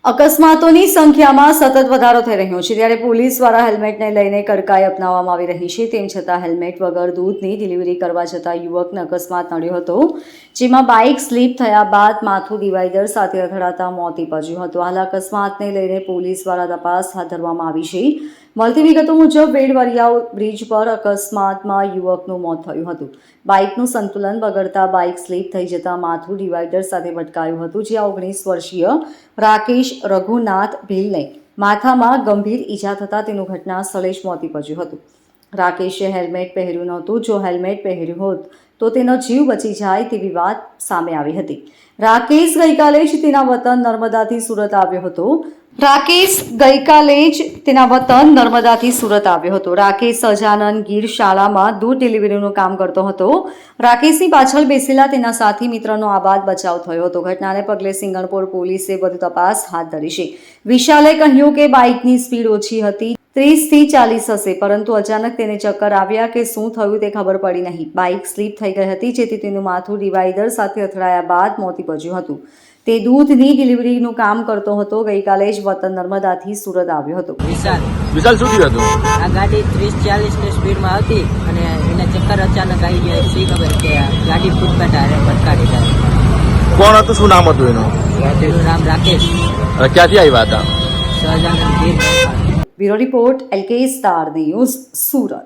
અકસ્માતોની સંખ્યામાં સતત વધારો થઈ રહ્યો છે ત્યારે પોલીસ દ્વારા હેલ્મેટને લઈને કડકાઈ અપનાવવામાં આવી રહી છે. તેમ છતાં હેલ્મેટ વગર દૂધની ડિલિવરી કરવા જતા યુવકને અકસ્માત નડ્યો હતો, જેમાં બાઇક સ્લીપ થયા બાદ માથું ડિવાઈડર સાથે અથડાતા મોત નીપજ્યું હતું. હાલ અકસ્માતને લઈને પોલીસ દ્વારા તપાસ હાથ ધરવામાં આવી છે. મળતી વિગતો મુજબ વેડવરિયા બ્રિજ પર અકસ્માતમાં યુવકનું મોત થયું હતું. બાઇકનું સંતુલન બગડતા બાઇક સ્લીપ થઈ જતા માથું ડિવાઈડર સાથે ભટકાયું હતું, જ્યાં 19 વર્ષીય રાકેશ રઘુનાથ ભીલને માથામાં ગંભીર ઈજા થતાં તેનું ઘટના સ્થળે જ મોત નીપજ્યું હતું. રાકેશે હેલ્મેટ પહેર્યું નહોતું. જો હેલ્મેટ પહેર્યું હોત તો તેનો જીવ બચી જાય તેવી વાત સામે આવી હતી. રાકેશ ગઈકાલે જ તેના વતન નર્મદાથી સુરત આવ્યો હતો. રાકેશ સહજાનંદ ગીર શાળામાં દૂધ ડિલિવરીનું કામ કરતો હતો. રાકેશની પાછળ બેસેલા તેના સાથી મિત્રનો આબાદ બચાવ થયો હતો. ઘટનાને પગલે સિંગણપોર પોલીસે વધુ તપાસ હાથ ધરી છે. વિશાલે કહ્યું કે બાઇકની સ્પીડ ઓછી હતી, 30 થી 40 હશે, પરંતુ અચાનક તેને ચક્કર આવ્યા કે શું થયું તે ખબર પડી નહીં. બાઇક સ્લીપ થઈ ગઈ હતી, જેથી તેનું માથું ડિવાઈડર સાથે અથડાયા બાદ મોત નીપજ્યું હતું. તે દૂધની ડિલિવરીનું કામ કરતો હતો. ગઈકાલે જ વતન નર્મદાથી સુરત આવ્યો હતો. વિશાલ શું થયું હતું? આ ગાડી 30-40 ની સ્પીડમાં આવતી અને એને ચક્કર અચાનક આવી ગયા. શી ખબર કે ગાડી ફૂટપાથ ભટકાડી જાય. કોણ હતું? શું નામ હતું એનું? એનું નામ રાકેશ. ક્યાંથી આવ્યા હતા? Sahajanand Gir. Bureau report LK star news, Surat.